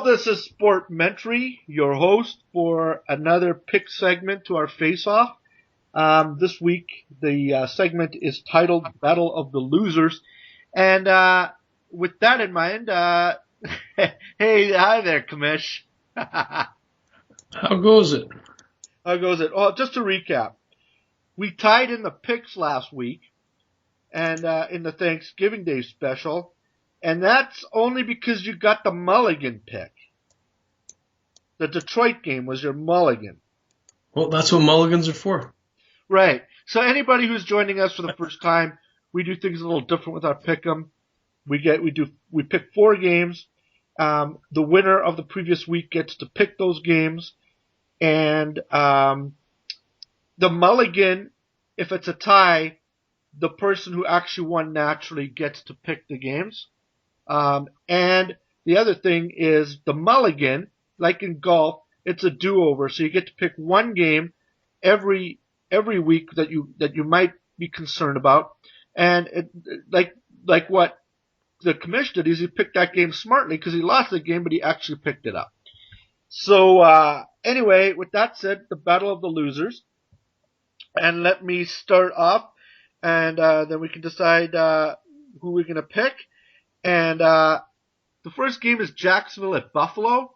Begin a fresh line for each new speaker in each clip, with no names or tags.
Hello, this is Sportmentary, your host for another pick segment to our face-off. This week, the segment is titled Battle of the Losers. And with that in mind, hey, hi there, Comish.
How goes it?
How goes it? Oh, just to recap, we tied in the picks last week and in the Thanksgiving Day special. And that's only because you got the mulligan pick. The Detroit game was your mulligan.
Well, that's what mulligans are for.
Right. So anybody who's joining us for the first time, we do things a little different with our pick'em. We pick 4 games. The winner of the previous week gets to pick those games. And the mulligan, if it's a tie, the person who actually won naturally gets to pick the games. And the other thing is the mulligan, like in golf, it's a do-over. So you get to pick one game every week that you might be concerned about. And like what the commish did is he picked that game smartly because he lost the game, but he actually picked it up. So anyway, with that said, the battle of the losers. And let me start off, and then we can decide who we're going to pick. And the first game is Jacksonville at Buffalo.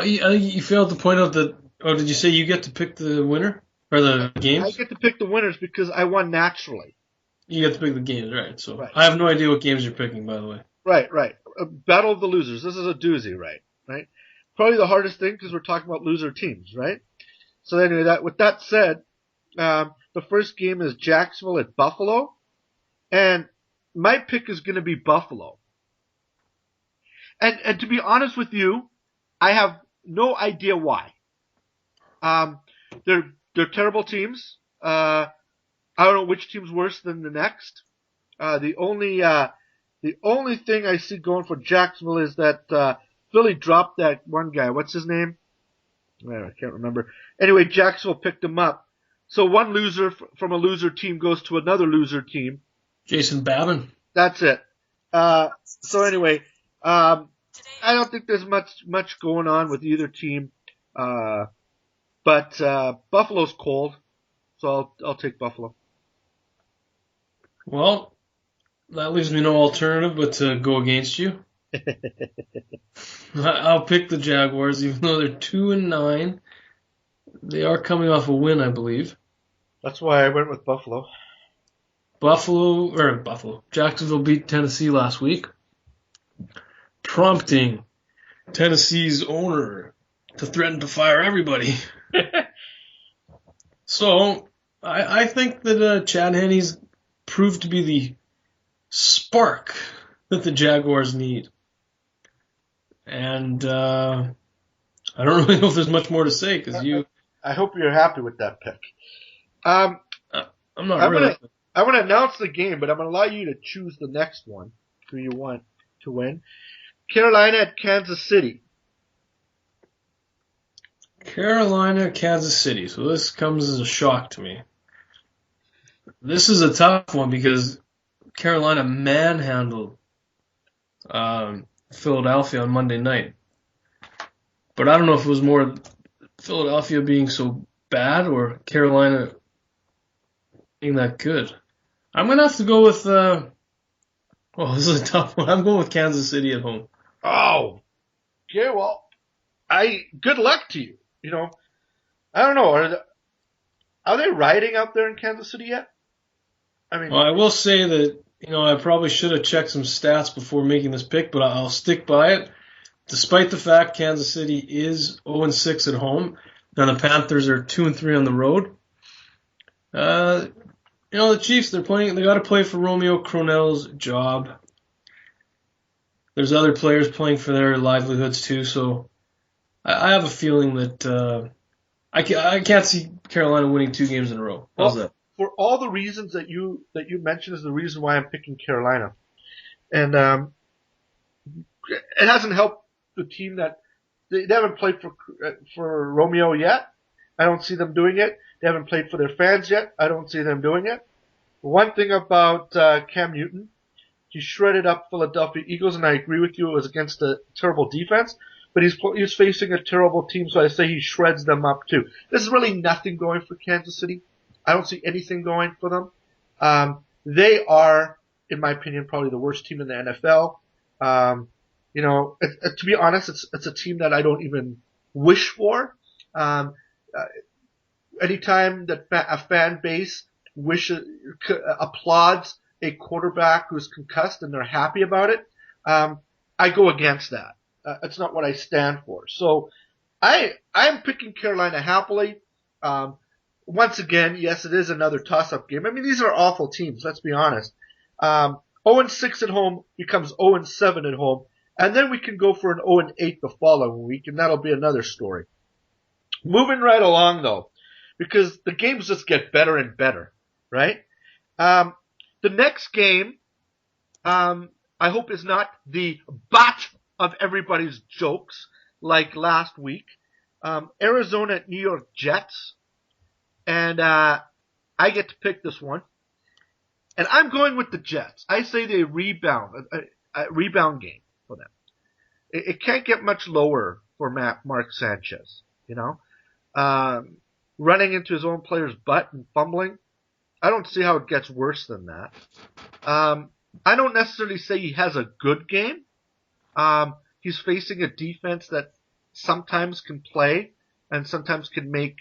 You failed to point out that. Oh, did you say you get to pick the winner or the games?
I get to pick the winners because I won naturally.
You get to pick the games, right? So
right.
I have no idea what games you're picking, by the way.
Right. Battle of the losers. This is a doozy, right? Probably the hardest thing because we're talking about loser teams, right? So anyway, with that said, the first game is Jacksonville at Buffalo, and my pick is going to be Buffalo. And to be honest with you, I have no idea why. They're terrible teams. I don't know which team's worse than the next. The only thing I see going for Jacksonville is that Philly dropped that one guy. What's his name? I can't remember. Anyway, Jacksonville picked him up. So one loser from a loser team goes to another loser team.
Jason Babin.
That's it. So anyway, I don't think there's much going on with either team. But Buffalo's cold, so I'll take Buffalo.
Well, that leaves me no alternative but to go against you. I'll pick the Jaguars, even though they're 2-9. They are coming off a win, I believe.
That's why I went with Buffalo.
Jacksonville beat Tennessee last week, prompting Tennessee's owner to threaten to fire everybody. So I think that Chad Henne's proved to be the spark that the Jaguars need. And I don't really know if there's much more to say because
I hope you're happy with that pick.
I'm not really.
I'm going to announce the game, but I'm going to allow you to choose the next one, who you want to win. Carolina at Kansas City.
Carolina, Kansas City. So this comes as a shock to me. This is a tough one because Carolina manhandled Philadelphia on Monday night. But I don't know if it was more Philadelphia being so bad or Carolina being that good. I'm going to have to go with, this is a tough one. I'm going with Kansas City at home.
Oh, okay, well, good luck to you. You know, I don't know. Are they riding out there in Kansas City yet?
Well, I will say that, I probably should have checked some stats before making this pick, but I'll stick by it. Despite the fact Kansas City is 0-6 at home, and the Panthers are 2-3 on the road. The Chiefs, they got to play for Romeo Crennel's job. There's other players playing for their livelihoods too, so I have a feeling that I can't see Carolina winning 2 games in a row. How's that?
For all the reasons that you mentioned is the reason why I'm picking Carolina. And it hasn't helped the team that they haven't played for Romeo yet. I don't see them doing it. They haven't played for their fans yet. I don't see them doing it. One thing about Cam Newton, he shredded up Philadelphia Eagles, and I agree with you, it was against a terrible defense. but he's facing a terrible team, so I say he shreds them up too. There's really nothing going for Kansas City. I don't see anything going for them. They are, in my opinion, probably the worst team in the NFL. To be honest, it's a team that I don't even wish for. Anytime that a fan base applauds a quarterback who's concussed and they're happy about it, I go against that. It's not what I stand for. So I'm picking Carolina happily. Once again, yes, it is another toss-up game. I mean, these are awful teams, let's be honest. 0-6 at home becomes 0-7 at home, and then we can go for an 0-8 the following week, and that'll be another story. Moving right along, though, because the games just get better and better, right? The next game, I hope is not the butt of everybody's jokes like last week. Arizona at New York Jets. And I get to pick this one. And I'm going with the Jets. I say they rebound, a rebound game for them. It can't get much lower for Mark Sanchez, running into his own player's butt and fumbling. I don't see how it gets worse than that. I don't necessarily say he has a good game. He's facing a defense that sometimes can play and sometimes can make,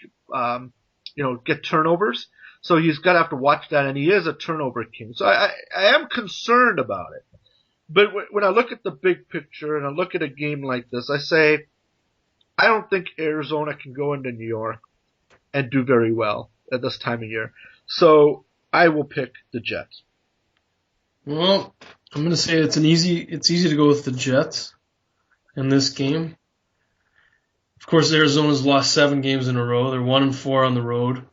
get turnovers. So he's got to have to watch that, and he is a turnover king. So I am concerned about it. But when I look at the big picture and I look at a game like this, I say I don't think Arizona can go into New York and do very well at this time of year. So I will pick the Jets.
Well, I'm going to say it's easy to go with the Jets in this game. Of course, Arizona's lost 7 games in a row. They're 1-4 on the road.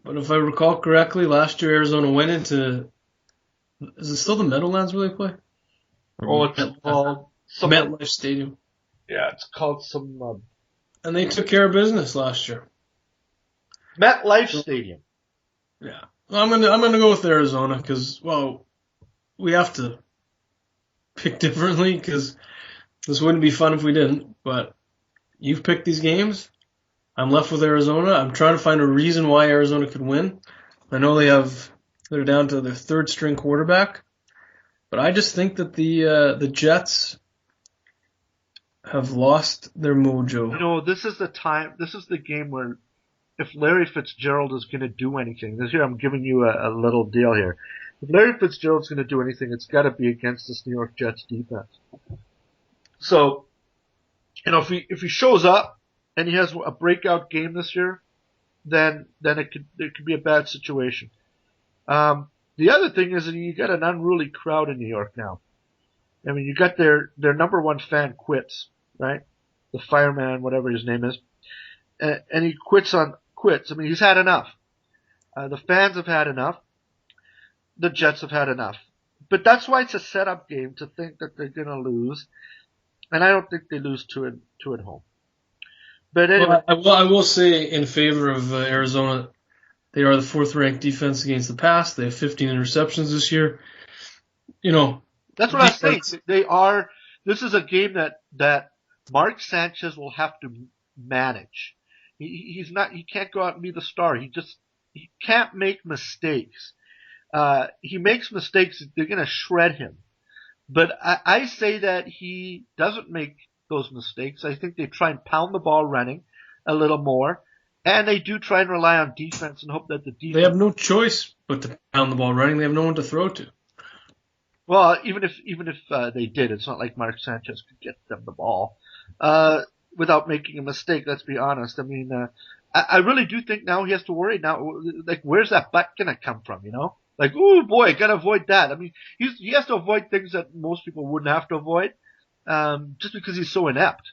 But if I recall correctly, last year Arizona went into, is it still the Meadowlands where they play?
Oh, it's called
MetLife Stadium.
Yeah, it's called some.
And they took care of business last year.
MetLife Stadium.
Yeah, I'm gonna go with Arizona because we have to pick differently because this wouldn't be fun if we didn't. But you've picked these games. I'm left with Arizona. I'm trying to find a reason why Arizona could win. I know they're down to their third string quarterback, but I just think that the Jets have lost their mojo.
This is the game where if Larry Fitzgerald is going to do anything, this year I'm giving you a little deal here. If Larry Fitzgerald's going to do anything, it's got to be against this New York Jets defense. So, if he shows up and he has a breakout game this year, then it could be a bad situation. The other thing is that you got an unruly crowd in New York now. I mean, you got their number one fan quits, right? The fireman, whatever his name is, and he quits. I mean, he's had enough. The fans have had enough. The Jets have had enough. But that's why it's a setup game to think that they're going to lose, and I don't think they lose two at home. But anyway,
I will say in favor of Arizona, they are the 4th-ranked defense against the pass. They have 15 interceptions this year.
That's what I'm saying. They are. This is a game that Mark Sanchez will have to manage. He's not. He can't go out and be the star. He can't make mistakes. He makes mistakes. They're going to shred him. But I say that he doesn't make those mistakes. I think they try and pound the ball running a little more, and they do try and rely on defense and hope that the defense.
They have no choice but to pound the ball running. They have no one to throw to.
Well, even if they did, it's not like Mark Sanchez could get them the ball without making a mistake. Let's be honest. I mean, I really do think now he has to worry now. Like, where's that butt gonna come from? Like, oh boy, gotta avoid that. I mean, he has to avoid things that most people wouldn't have to avoid, just because he's so inept.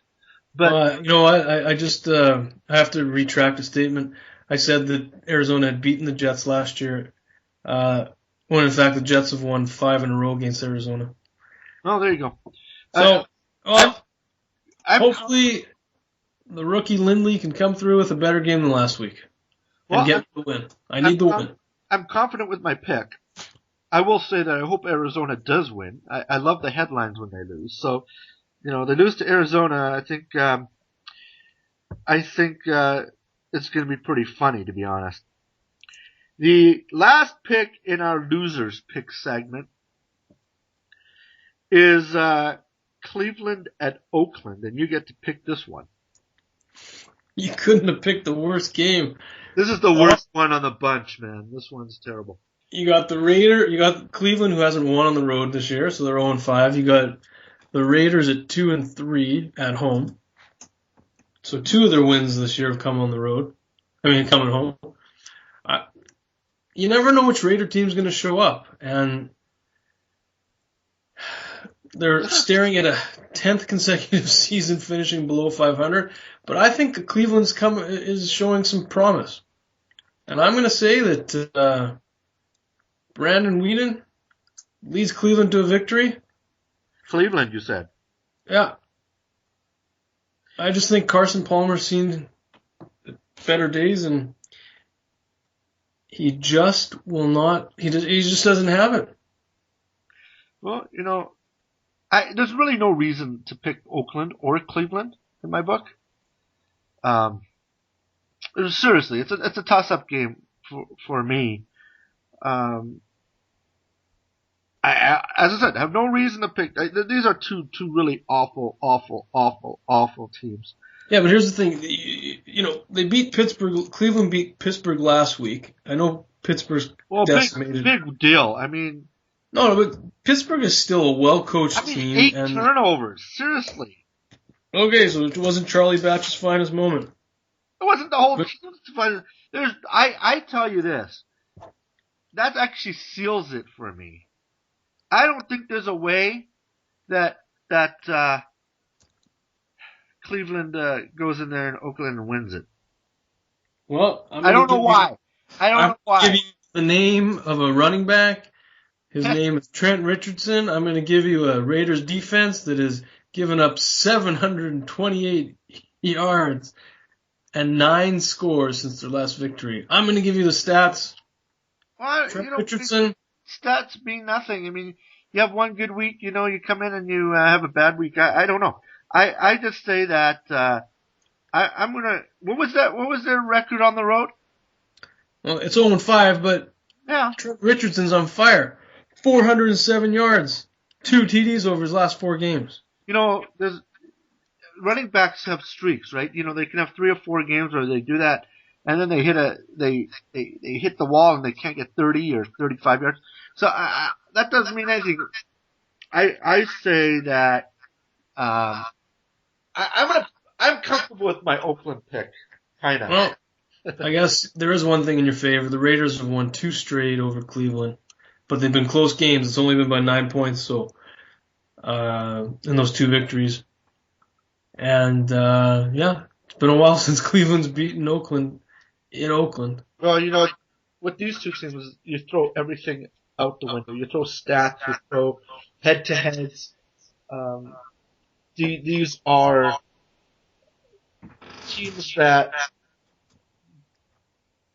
But
I just I have to retract a statement. I said that Arizona had beaten the Jets last year, when in fact the Jets have won 5 in a row against Arizona.
Oh, there you go.
So, hopefully the rookie Lindley can come through with a better game than last week and get the win. I need the win.
I'm confident with my pick. I will say that I hope Arizona does win. I love the headlines when they lose. So, they lose to Arizona. I think it's going to be pretty funny, to be honest. The last pick in our losers pick segment is Cleveland at Oakland, and you get to pick this one.
You couldn't have picked the worst game.
This is the worst one on the bunch, man. This one's terrible.
You got you got Cleveland, who hasn't won on the road this year, so they're 0-5. You got the Raiders at 2-3 at home. So 2 of their wins this year have come on the road. Coming home. You never know which Raider team's going to show up, and they're staring at a 10th consecutive season finishing below 500. But I think Cleveland's is showing some promise, and I'm going to say that Brandon Weeden leads Cleveland to a victory.
Cleveland, you said?
Yeah. I just think Carson Palmer's seen better days, and he just will not. He just doesn't have it.
Well, there's really no reason to pick Oakland or Cleveland in my book. Seriously, it's a toss-up game for me. As I said, I have no reason to pick. These are two really awful teams.
Yeah, but here's the thing. They beat Pittsburgh. Cleveland beat Pittsburgh last week. I know Pittsburgh's decimated.
Big deal. I mean,
no, but Pittsburgh is still a well-coached team.
8 turnovers. Seriously.
Okay, so it wasn't Charlie Batch's finest moment.
It wasn't the whole team. I tell you this. That actually seals it for me. I don't think there's a way that Cleveland goes in there and Oakland wins it.
Well,
I don't know why.
I'm going to give you the name of a running back. His name is Trent Richardson. I'm going to give you a Raiders defense that has given up 728 yards and 9 scores since their last victory. I'm going to give you the stats.
Well,
Trent Richardson.
Stats mean nothing. I mean, you have one good week, you come in and you have a bad week. I don't know. I just say that I'm gonna. What was their record on the road?
Well, it's 0-5, but
yeah,
Trent Richardson's on fire. 407 yards, 2 TDs over his last 4 games.
There's running backs have streaks, right? They can have 3 or 4 games where they do that, and then they hit the wall and they can't get 30 or 35 yards. So that doesn't mean anything. I say that I'm comfortable with my Oakland pick, kind of.
Well, I guess there is one thing in your favor. The Raiders have won 2 straight over Cleveland, but they've been close games. It's only been by 9 points, so in those 2 victories. And it's been a while since Cleveland's beaten Oakland in Oakland.
Well, with these 2 teams, you throw everything out the window. You throw stats, you throw head-to-heads. These are teams that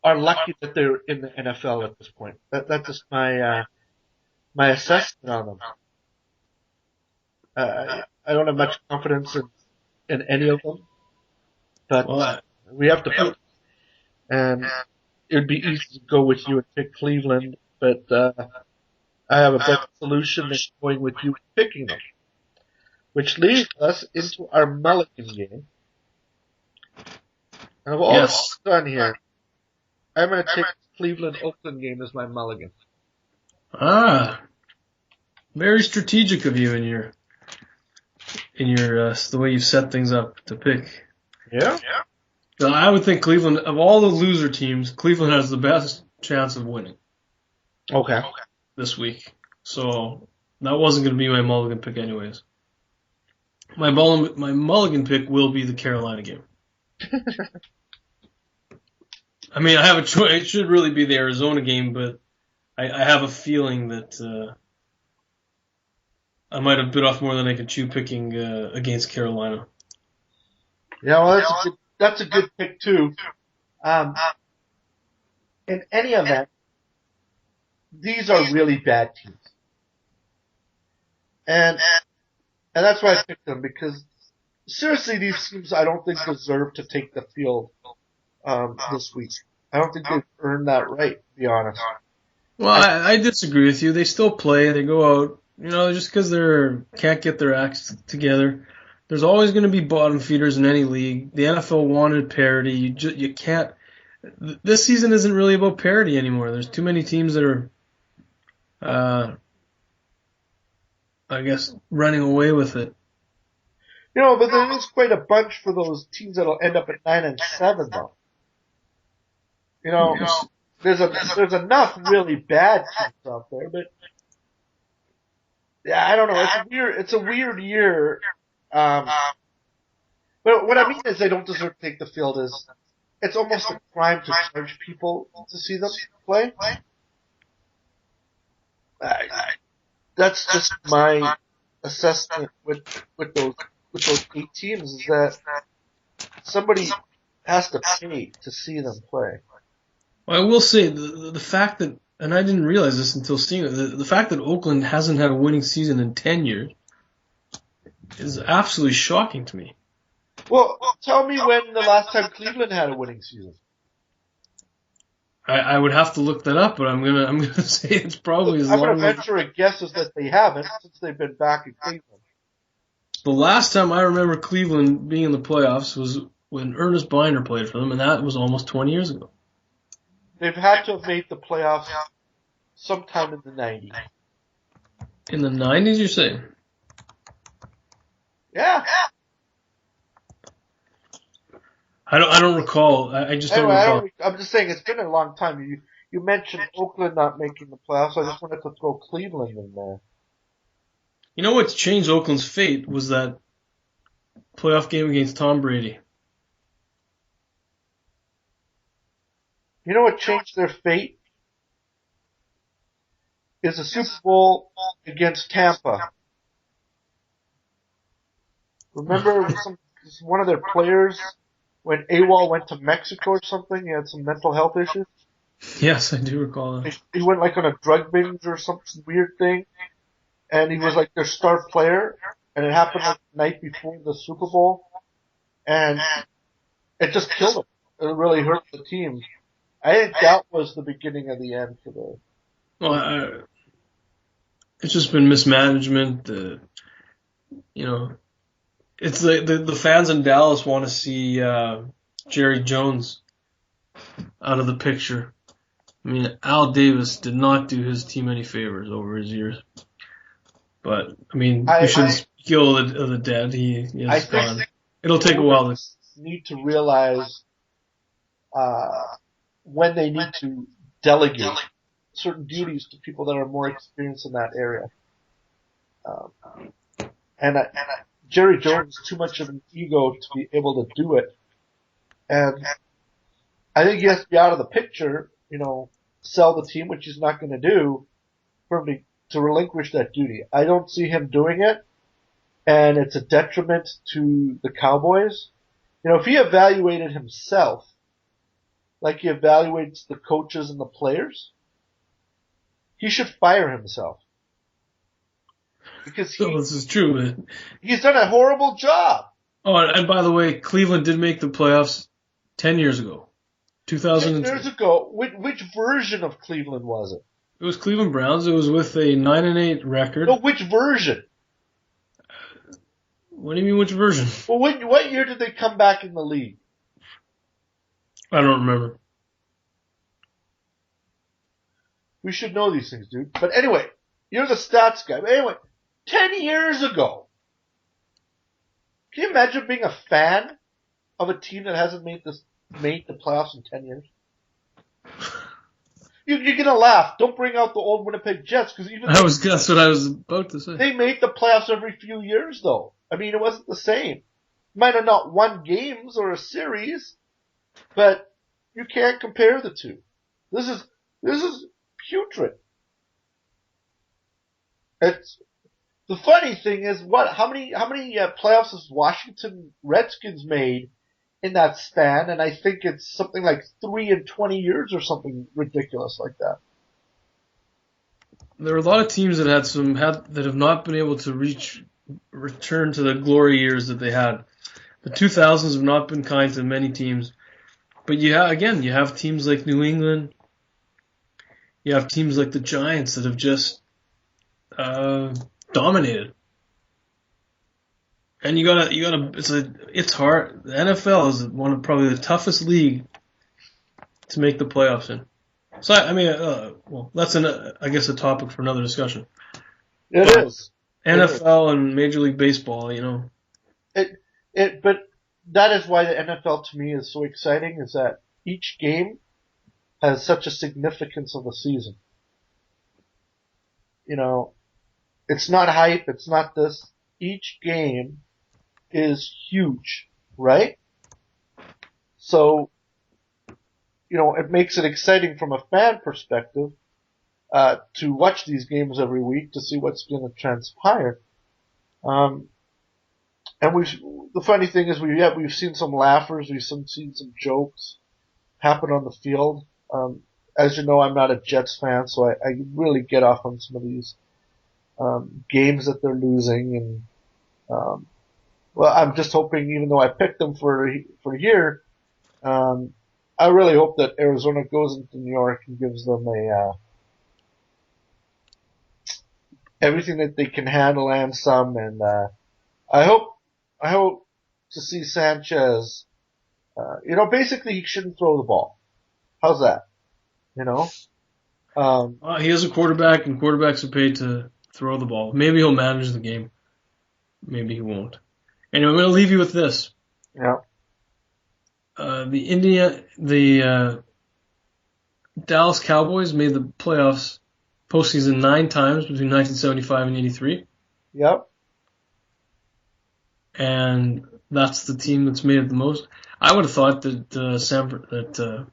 are lucky that they're in the NFL at this point. That's just my assessment on them. I don't have much confidence in any of them, but we have to pick. And it would be easy to go with you and pick Cleveland, but I have a better solution than going with you picking them. Which leads us into our mulligan game. And of all that's done here, I'm going to take the Cleveland-Oakland game as my mulligan.
Very strategic of you in your the way you've set things up to pick.
Yeah.
So I would think Cleveland, of all the loser teams, Cleveland has the best chance of winning.
Okay.
This week. So that wasn't going to be my mulligan pick anyways. My mulligan pick will be the Carolina game. I mean, I have a choice. It should really be the Arizona game, but I have a feeling that I might have bit off more than I could chew picking against Carolina.
Yeah, well, that's a good pick too. In any event, these are really bad teams, and And that's why I picked them, because seriously, these teams I don't think deserve to take the field this week. I don't think they've earned that right, to be honest.
Well, I disagree with you. They still play. They go out. Just because they can't get their acts together. There's always going to be bottom feeders in any league. The NFL wanted parity. You can't. This season isn't really about parity anymore. There's too many teams that are, I guess, running away with it.
But there is quite a bunch for those teams that'll end up at 9-7, though. There's enough really bad teams out there, but yeah, I don't know. It's a weird year. But what I mean is they don't deserve to take the field. It's almost a crime to charge people to see them play. That's just my assessment with those 8 teams, is that somebody has to pay to see them play.
Well, I will say the fact that, and I didn't realize this until seeing it, the fact that Oakland hasn't had a winning season in 10 years is absolutely shocking to me.
Well, tell me when the last time Cleveland had a winning season.
I would have to look that up, but I'm gonna say it's probably as long as.
I'm gonna venture a guess is that they haven't, since they've been back in Cleveland.
The last time I remember Cleveland being in the playoffs was when Ernest Binder played for them, and that was almost 20 years ago.
They've had to have made the playoffs sometime in the 90s.
In the 90s, you're saying?
Yeah.
I don't recall. I just don't recall.
I'm just saying it's been a long time. You mentioned Oakland not making the playoffs. I just wanted to throw Cleveland in there.
You know what's changed Oakland's fate was that playoff game against Tom Brady.
You know what changed their fate? Is the Super Bowl against Tampa. Remember one of their players, when AWOL went to Mexico or something, he had some mental health issues?
Yes, I do recall that.
He went like on a drug binge or some weird thing, and he was like their star player, and it happened like the night before the Super Bowl, and it just killed him. It really hurt the team. I think that was the beginning of the end for the...
Well, it's just been mismanagement. It's the fans in Dallas want to see Jerry Jones out of the picture. I mean, Al Davis did not do his team any favors over his years. But, I mean, we shouldn't speak ill of the dead. He is gone. It'll take a while to...
need to realize when they need to delegate certain duties to people that are more experienced in that area. Jerry Jones is too much of an ego to be able to do it. And I think he has to be out of the picture, sell the team, which he's not going to do, for him to relinquish that duty. I don't see him doing it, and it's a detriment to the Cowboys. If he evaluated himself like he evaluates the coaches and the players, he should fire himself. Because
this is true, man.
He's done a horrible job.
Oh, and by the way, Cleveland did make the playoffs 10 years ago. 2002.
10 years ago. Which version of Cleveland was it?
It was Cleveland Browns. It was with a 9-8 record.
No, which version?
What do you mean, which version?
Well, what year did they come back in the league?
I don't remember.
We should know these things, dude. But anyway, you're the stats guy. But anyway, 10 years ago. Can you imagine being a fan of a team that hasn't made the playoffs in 10 years? You're gonna laugh. Don't bring out the old Winnipeg Jets, because
that's what I was about to say.
They made the playoffs every few years, though. I mean, it wasn't the same. Might have not won games or a series, but you can't compare the two. This is putrid. The funny thing is, how many playoffs has Washington Redskins made in that span? And I think it's something like 3 in 20 years or something ridiculous like that.
There are a lot of teams that have not been able to reach return to the glory years that they had. The 2000s have not been kind to many teams. But you have teams like New England. You have teams like the Giants that have just dominated. And it's hard. The NFL is one of probably the toughest league to make the playoffs in. So that's I guess a topic for another discussion.
It is.
NFL and Major League Baseball,
But that is why the NFL to me is so exciting, is that each game has such a significance of the season. It's not hype, it's not this. Each game is huge, right? So, it makes it exciting from a fan perspective to watch these games every week to see what's going to transpire. And the funny thing is we've seen some laughers, we've seen some jokes happen on the field. As you know, I'm not a Jets fan, so I really get off on some of these games that they're losing, and I'm just hoping, even though I picked them for here, I really hope that Arizona goes into New York and gives them everything that they can handle and some, and I hope to see Sanchez. Basically he shouldn't throw the ball. How's that?
He is a quarterback, and quarterbacks are paid to throw the ball. Maybe he'll manage the game. Maybe he won't. Anyway, I'm going to leave you with this.
Yeah.
The Dallas Cowboys made the playoffs postseason 9 times between 1975 and 83.
Yep.
And that's the team that's made it the most. I would have thought that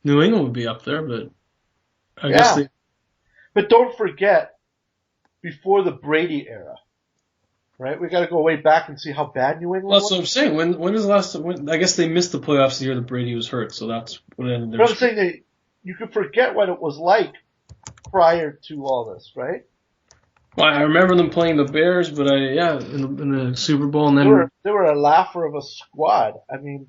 New England would be up there, but I guess they.
But don't forget, before the Brady era, right? We got to go way back and see how bad New England was.
That's what I'm saying. When was the last? I guess they missed the playoffs the year that Brady was hurt, so that's what ended their.
But I'm saying that you could forget what it was like prior to all this, right?
Well, I remember them playing the Bears, but in the Super Bowl, and then
they were a laugher of a squad. I mean,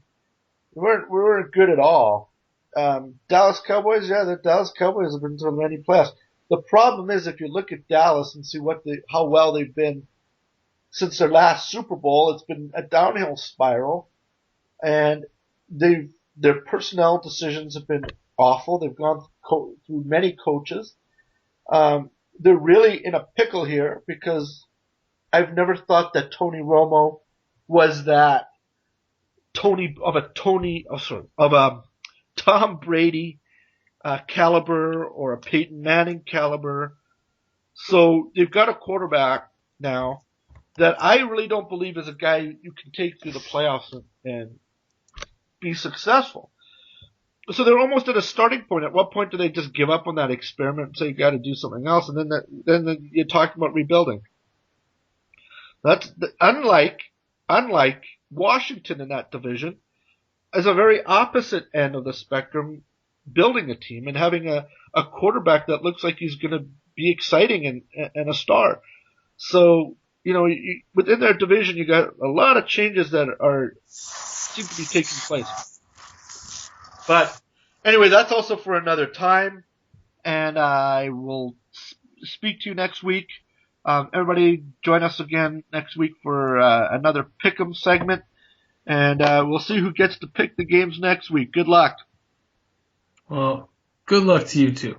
we weren't good at all. Dallas Cowboys, the Dallas Cowboys have been to many playoffs. The problem is, if you look at Dallas and see how well they've been since their last Super Bowl, it's been a downhill spiral, and their personnel decisions have been awful. They've gone through many coaches. They're really in a pickle here because I've never thought that Tony Romo was that of a Tom Brady caliber or a Peyton Manning caliber. So they've got a quarterback now that I really don't believe is a guy you can take through the playoffs and be successful. So they're almost at a starting point. At what point do they just give up on that experiment and say you got to do something else? And then you talk about rebuilding. That's unlike Washington in that division, is a very opposite end of the spectrum, building a team and having a quarterback that looks like he's going to be exciting and a star. So within their division, you got a lot of changes that seem to be taking place. But anyway, that's also for another time, and I will speak to you next week. Everybody join us again next week for another Pick'em segment, and we'll see who gets to pick the games next week. Good luck.
Well, good luck to you too.